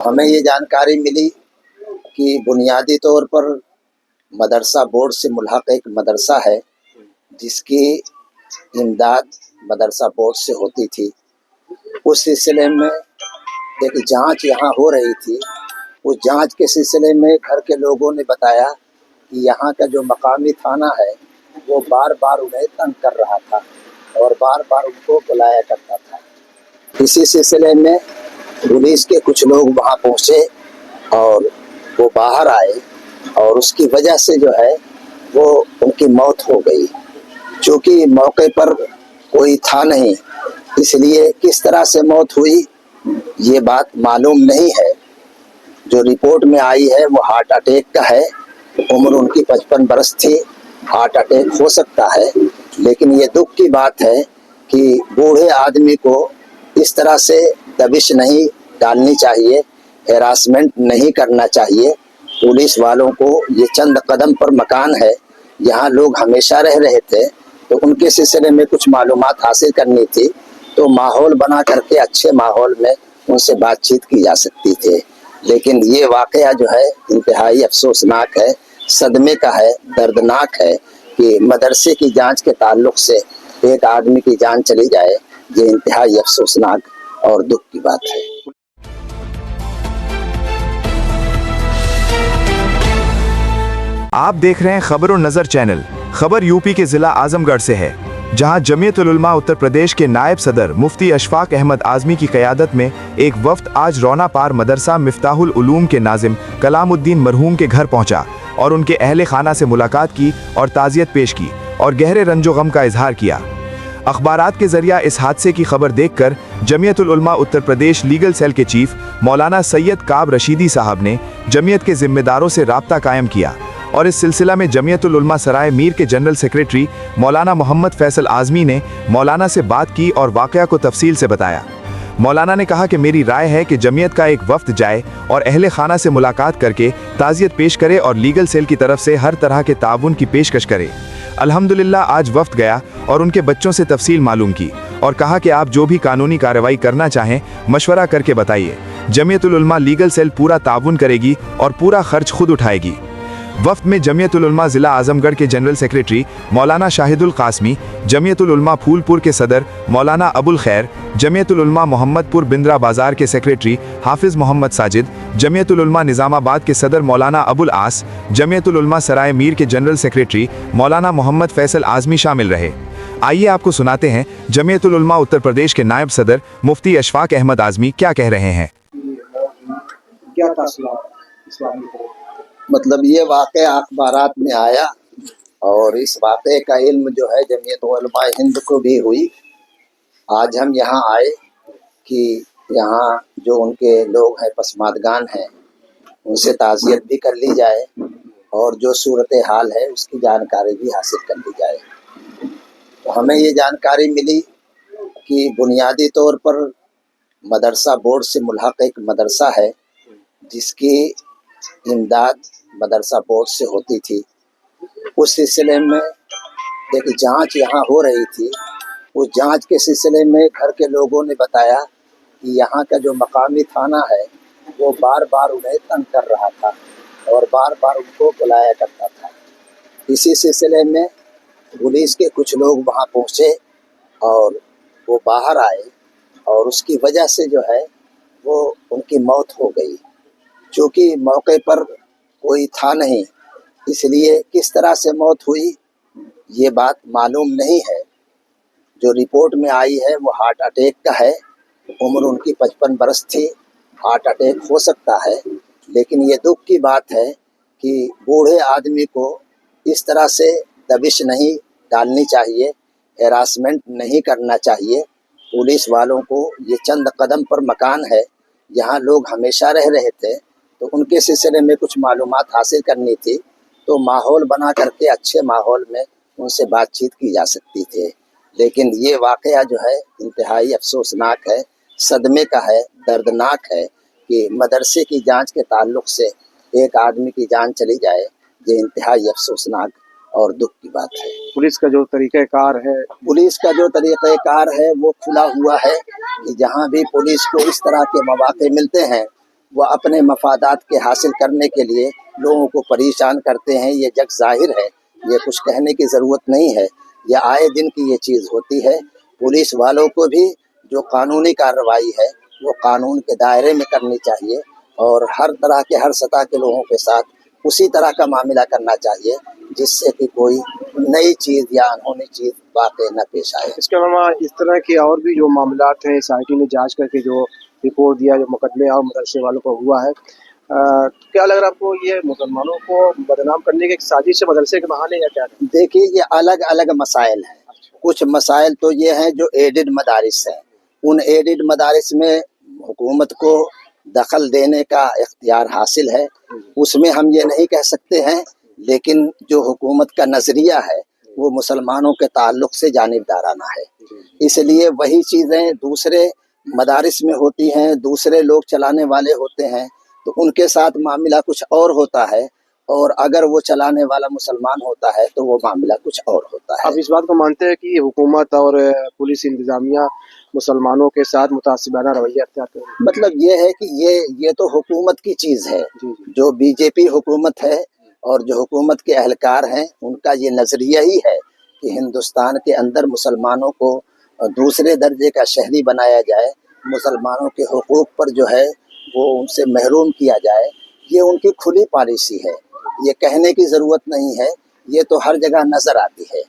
हमें ये जानकारी मिली कि बुनियादी तौर पर मदरसा बोर्ड से मुल्हक एक मदरसा है जिसकी इमदाद मदरसा बोर्ड से होती थी। उस सिलसिले में एक जांच यहाँ हो रही थी। उस जांच के सिलसिले में घर के लोगों ने बताया कि यहाँ का जो मकामी थाना है वो बार बार उन्हें तंग कर रहा था और बार बार उनको बुलाया करता था। इसी सिलसिले में पुलिस के कुछ लोग वहाँ पहुँचे और वो बाहर आए और उसकी वजह से जो है वो उनकी मौत हो गई। चूँकि मौके पर कोई था नहीं, इसलिए किस तरह से मौत हुई ये बात मालूम नहीं है। जो रिपोर्ट में आई है वो हार्ट अटैक का है। उम्र उनकी 55 बरस थी। हार्ट अटैक हो सकता है, लेकिन ये दुख की बात है कि बूढ़े आदमी को इस तरह से दबिश नहीं डालनी चाहिए, हैरासमेंट नहीं करना चाहिए। पुलिस वालों को ये चंद कदम पर मकान है, यहाँ लोग हमेशा रह रहे थे, तो उनके सिलसिले में कुछ मालूमात हासिल करनी थी, तो माहौल बना करके अच्छे माहौल में उनसे बातचीत की जा सकती थी। लेकिन ये वाकया जो है इंतहाई अफसोसनाक है, सदमे का है, दर्दनाक है कि मदरसे की जांच के ताल्लुक से एक आदमी की जान चली जाए। ये इंतहाई अफसोसनाक और दुख की बात है। आप देख रहे हैं खबर और नजर चैनल। खबर यूपी के जिला आजमगढ़ से है, जहां जमीयत उल उलमा उत्तर प्रदेश के नायब सदर मुफ्ती अशफाक अहमद आजमी की क़यादत में एक वफ्द आज रौना पार मदरसा मिफ्ताहुल उलूम के नाजिम कलामुद्दीन मरहूम के घर पहुंचा और उनके अहले खाना से मुलाकात की और ताज़ियत पेश की और गहरे रंजो गम का इजहार किया। अखबारात के जरिया इस हादसे की खबर देखकर जमीयत उल उलमा उत्तर प्रदेश लीगल सेल के चीफ मौलाना सैयद काब रशीदी साहब ने जमीयत के जिम्मेदारों से राब्ता कायम किया और इस सिलसिला में जमीयत उल उलमा सराय मीर के जनरल सेक्रेटरी मौलाना मोहम्मद फैसल आज़मी ने मौलाना से बात की और वाक़या को तफसील से बताया। मौलाना ने कहा कि मेरी राय है कि जमीयत का एक वफ्द जाए और अहले खाना से मुलाकात करके ताज़ियत पेश करे और लीगल सेल की तरफ से हर तरह के ताउन की पेशकश करे। अल्हम्दुलिल्लाह आज वफ्द गया और उनके बच्चों से तफसील मालूम की और कहा कि आप जो भी कानूनी कार्रवाई करना चाहें मशवरा करके बताइए। जमीयत उल उलमा लीगल सेल पूरा ताउन करेगी और पूरा खर्च खुद उठाएगी। वफ्द में जमीयत उल उलमा ज़िला आज़मगढ़ के जनरल सेक्रेटरी मौलाना शाहिदुल कासमी, जमीयत उल उलमा फूलपुर के सदर मौलाना अबुल खैर, जमीयत उल उलमा मोहम्मदपुर बिंद्रा बाजार के सेक्रेटरी हाफिज़ मोहम्मद साजिद, जमीयत उल उलमा निज़ामाबाद के सदर मौलाना अबुल आस, जमीयत उल उलमा सराय मीर के जनरल सेक्रेटरी मौलाना मोहम्मद फैसल आज़मी शामिल रहे। आइए आपको सुनाते हैं जमीयत उल उलमा उत्तर प्रदेश के नायब सदर मुफ्ती अशफाक अहमद आज़मी क्या कह रहे हैं। मतलब ये वाक़या अखबारात में आया और इस वाक़े का इल्म जो है जमीयत उलमा हिंद को भी हुई। आज हम यहाँ आए कि यहाँ जो उनके लोग हैं पसमादगान हैं उनसे ताज़ियत भी कर ली जाए और जो सूरत हाल है उसकी जानकारी भी हासिल कर ली जाए। तो हमें ये जानकारी मिली कि बुनियादी तौर पर मदरसा बोर्ड से मुल्हक एक मदरसा है जिसकी इमदाद मदरसा बोर्ड से होती थी। उस सिलसिले में एक जांच यहाँ हो रही थी। उस जांच के सिलसिले में घर के लोगों ने बताया कि यहाँ का जो मकामी थाना है वो बार बार उन्हें तंग कर रहा था और बार बार उनको बुलाया करता था। इसी सिलसिले में पुलिस के कुछ लोग वहाँ पहुँचे और वो बाहर आए और उसकी वजह से जो है वो उनकी मौत हो गई। चूँकि मौके पर कोई था नहीं, इसलिए किस तरह से मौत हुई ये बात मालूम नहीं है। जो रिपोर्ट में आई है वो हार्ट अटैक का है। उम्र उनकी 55 बरस थी। हार्ट अटैक हो सकता है, लेकिन ये दुख की बात है कि बूढ़े आदमी को इस तरह से दबिश नहीं डालनी चाहिए, हैरासमेंट नहीं करना चाहिए। पुलिस वालों को ये चंद कदम पर मकान है, यहाँ लोग हमेशा रह रहे थे, तो उनके सिलसिले में कुछ मालूमात हासिल करनी थी, तो माहौल बना करके अच्छे माहौल में उनसे बातचीत की जा सकती थी। लेकिन ये वाक़या जो है इंतहाई अफसोसनाक है, सदमे का है, दर्दनाक है कि मदरसे की जांच के ताल्लुक से एक आदमी की जान चली जाए। ये इंतहाई अफसोसनाक और दुख की बात है। पुलिस का जो तरीक़ाकार है वो खुला हुआ है कि जहाँ भी पुलिस को इस तरह के मौक़े मिलते हैं वो अपने मफादात के हासिल करने के लिए लोगों को परेशान करते हैं, ये जग ज़ाहिर है, ये कुछ कहने की ज़रूरत नहीं है, ये आए दिन की ये चीज़ होती है। पुलिस वालों को भी जो कानूनी कार्रवाई है वो कानून के दायरे में करनी चाहिए और हर तरह के हर सतह के लोगों के साथ उसी तरह का मामला करना चाहिए जिससे कि कोई नई चीज़ या अनहोनी चीज़ वाक़ई न पेश आए। इसके अलावा इस तरह के और भी जो मामलात हैं SIT ने जांच करके जो रिपोर्ट दिया, जो मुकदमे और मदरसे वालों को हुआ है, क्या लग रहा है आपको, ये मुसलमानों को बदनाम करने की एक साजिश है मदरसे के बहाने या क्या है? देखिए, ये अलग अलग मसाइल हैं। कुछ मसाइल तो ये हैं जो एडेड मदारिस हैं, उन एडेड मदारिस में हुकूमत को दखल देने का इख्तियार हासिल है, उसमें हम ये नहीं कह सकते हैं, लेकिन जो हुकूमत का नज़रिया है वो मुसलमानों के ताल्लुक़ से जानिबदाराना है। इसलिए वही चीज़ें दूसरे मदारिस में होती हैं, दूसरे लोग चलाने वाले होते हैं, तो उनके साथ मामला कुछ और होता है, और अगर वो चलाने वाला मुसलमान होता है तो वो मामला कुछ और होता है। आप इस बात को मानते हैं कि हुकूमत और पुलिस इंतज़ामिया मुसलमानों के साथ मुतासिबाना रवैया अख्तियार कर रही है? मतलब ये है कि ये तो हुकूमत की चीज़ है, जो बीजेपी हुकूमत है और जो हुकूमत के अहलकार हैं उनका ये नज़रिया ही है कि हिंदुस्तान के अंदर मुसलमानों को दूसरे दर्जे का शहरी बनाया जाए, मुसलमानों के हुकूक पर जो है वो उनसे महरूम किया जाए। ये उनकी खुली पॉलिसी है, ये कहने की ज़रूरत नहीं है, ये तो हर जगह नज़र आती है।